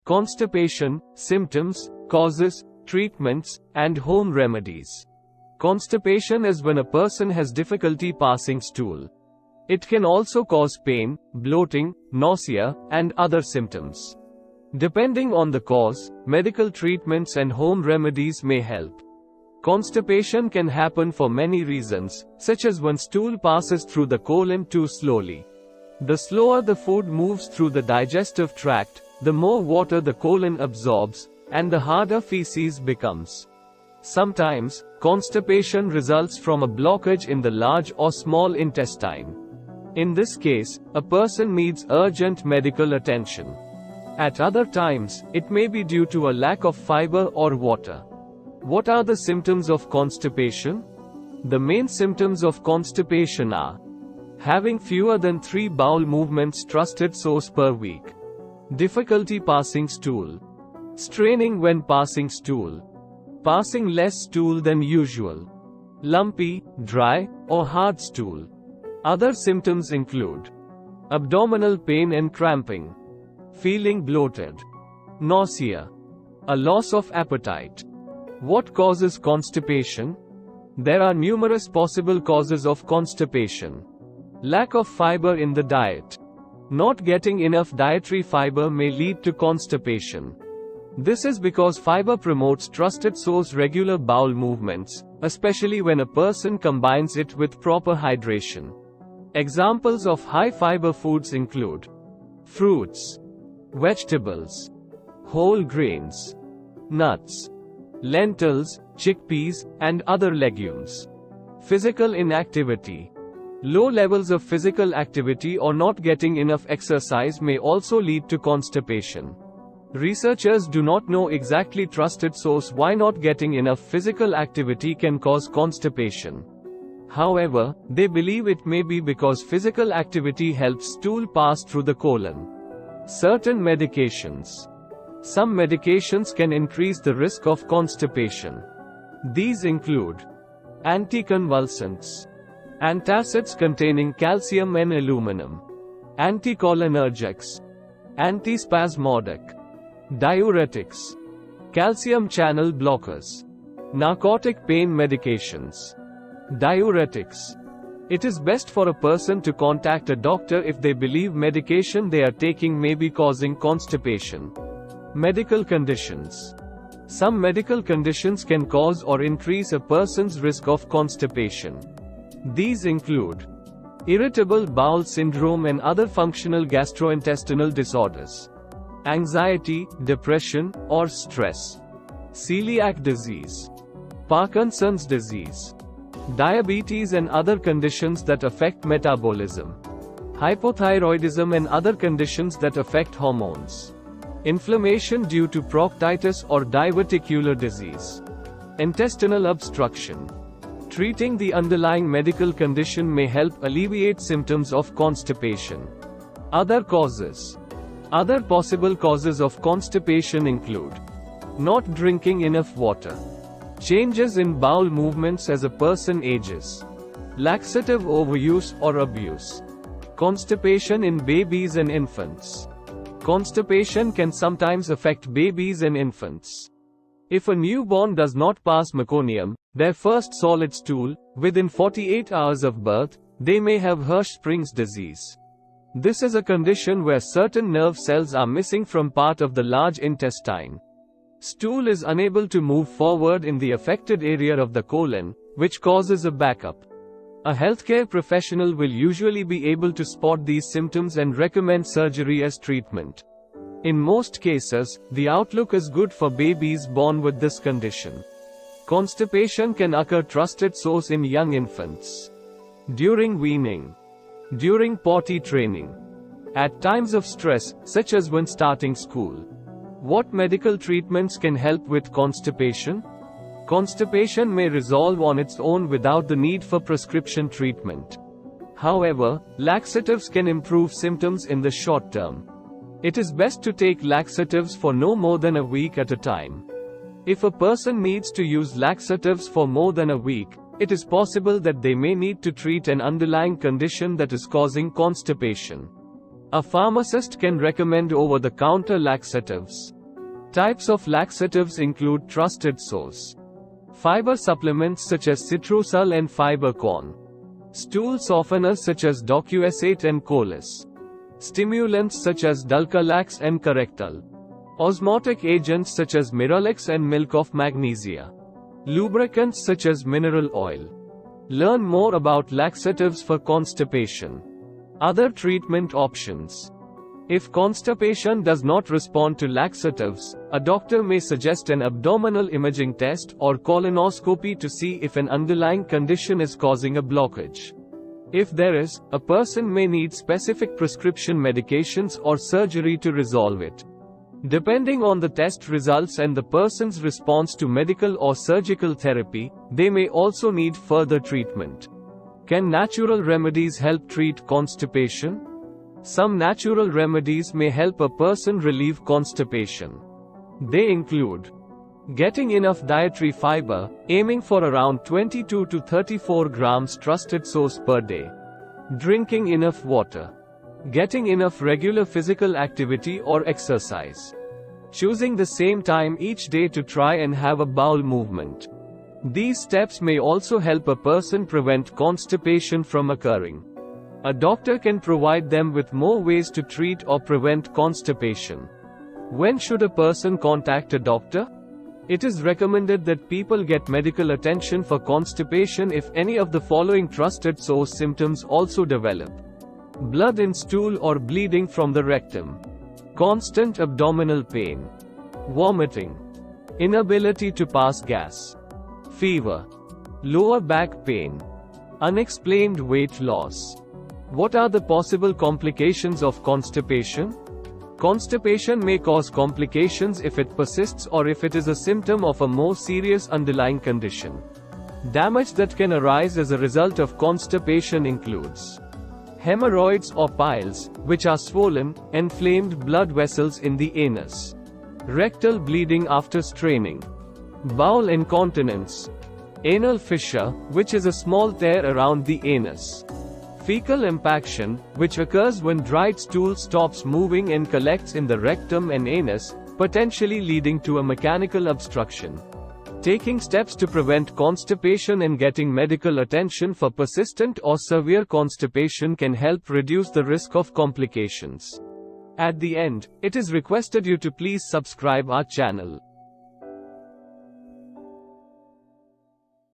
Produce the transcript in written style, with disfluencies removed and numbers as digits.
Constipation, symptoms, causes, treatments, and home remedies. Constipation is when a person has difficulty passing stool. It can also cause pain, bloating, nausea, and other symptoms. Depending on the cause, medical treatments and home remedies may help. Constipation can happen for many reasons, such as when stool passes through the colon too slowly. The slower the food moves through the digestive tract, the more water the colon absorbs, and the harder feces becomes. Sometimes, constipation results from a blockage in the large or small intestine. In this case, a person needs urgent medical attention. At other times, it may be due to a lack of fiber or water. What are the symptoms of constipation? The main symptoms of constipation are having fewer than 3 bowel movements trusted source per week, difficulty passing stool, straining when passing stool, passing less stool than usual, lumpy, dry, or hard stool. Other symptoms include abdominal pain and cramping, feeling bloated, nausea, a loss of appetite. What causes constipation? There are numerous possible causes of constipation. Lack of fiber in the diet. Not getting enough dietary fiber may lead to constipation. This is because fiber promotes trusted source regular bowel movements, especially when a person combines it with proper hydration. Examples of high fiber foods include fruits, vegetables, whole grains, nuts, lentils, chickpeas, and other legumes. Physical inactivity. Low levels of physical activity or not getting enough exercise may also lead to constipation. Researchers do not know exactly trusted source why not getting enough physical activity can cause constipation. However, they believe it may be because physical activity helps stool pass through the colon. Certain medications. Some medications can increase the risk of constipation. These include anticonvulsants, antacids containing calcium and aluminum, anticholinergics, antispasmodic, diuretics, calcium channel blockers, narcotic pain medications, diuretics. It is best for a person to contact a doctor if they believe medication they are taking may be causing constipation. Medical conditions. Some medical conditions can cause or increase a person's risk of constipation. These include irritable bowel syndrome and other functional gastrointestinal disorders, anxiety, depression, or stress, celiac disease, Parkinson's disease, diabetes and other conditions that affect metabolism, hypothyroidism and other conditions that affect hormones, inflammation due to proctitis or diverticular disease, intestinal obstruction. Treating the underlying medical condition may help alleviate symptoms of constipation. Other causes. Other possible causes of constipation include not drinking enough water, changes in bowel movements as a person ages, laxative overuse or abuse, constipation in babies and infants. Constipation can sometimes affect babies and infants. If a newborn does not pass meconium, their first solid stool, within 48 hours of birth, they may have Hirschsprung's disease. This is a condition where certain nerve cells are missing from part of the large intestine. Stool is unable to move forward in the affected area of the colon, which causes a backup. A healthcare professional will usually be able to spot these symptoms and recommend surgery as treatment. In most cases, the outlook is good for babies born with this condition. Constipation can occur trusted source in young infants, during weaning, during potty training, at times of stress, such as when starting school. What medical treatments can help with constipation? Constipation may resolve on its own without the need for prescription treatment. However, laxatives can improve symptoms in the short term. It is best to take laxatives for no more than a week at a time. If a person needs to use laxatives for more than a week, it is possible that they may need to treat an underlying condition that is causing constipation. A pharmacist can recommend over-the-counter laxatives. Types of laxatives include trusted source. Fiber supplements such as Citrusal and fiber corn. Stool softeners such as DocuS8 and Colis. Stimulants such as Dulcolax and Correctal. Osmotic agents such as Miralax and milk of magnesia. Lubricants such as mineral oil. Learn more about laxatives for constipation. Other treatment options. If constipation does not respond to laxatives, a doctor may suggest an abdominal imaging test or colonoscopy to see if an underlying condition is causing a blockage. If there is, a person may need specific prescription medications or surgery to resolve it. Depending on the test results and the person's response to medical or surgical therapy, they may also need further treatment. Can natural remedies help treat constipation? Some natural remedies may help a person relieve constipation. They include getting enough dietary fiber, aiming for around 22 to 34 grams trusted source per day. Drinking enough water. Getting enough regular physical activity or exercise. Choosing the same time each day to try and have a bowel movement. These steps may also help a person prevent constipation from occurring. A doctor can provide them with more ways to treat or prevent constipation. When should a person contact a doctor? It is recommended that people get medical attention for constipation if any of the following trusted source symptoms also develop. Blood in stool or bleeding from the rectum. Constant abdominal pain. Vomiting. Inability to pass gas. Fever. Lower back pain. Unexplained weight loss. What are the possible complications of constipation? Constipation may cause complications if it persists or if it is a symptom of a more serious underlying condition. Damage that can arise as a result of constipation includes hemorrhoids or piles, which are swollen, inflamed blood vessels in the anus. Rectal bleeding after straining. Bowel incontinence. Anal fissure, which is a small tear around the anus. Fecal impaction, which occurs when dried stool stops moving and collects in the rectum and anus, potentially leading to a mechanical obstruction. Taking steps to prevent constipation and getting medical attention for persistent or severe constipation can help reduce the risk of complications. At the end, it is requested you to please subscribe our channel.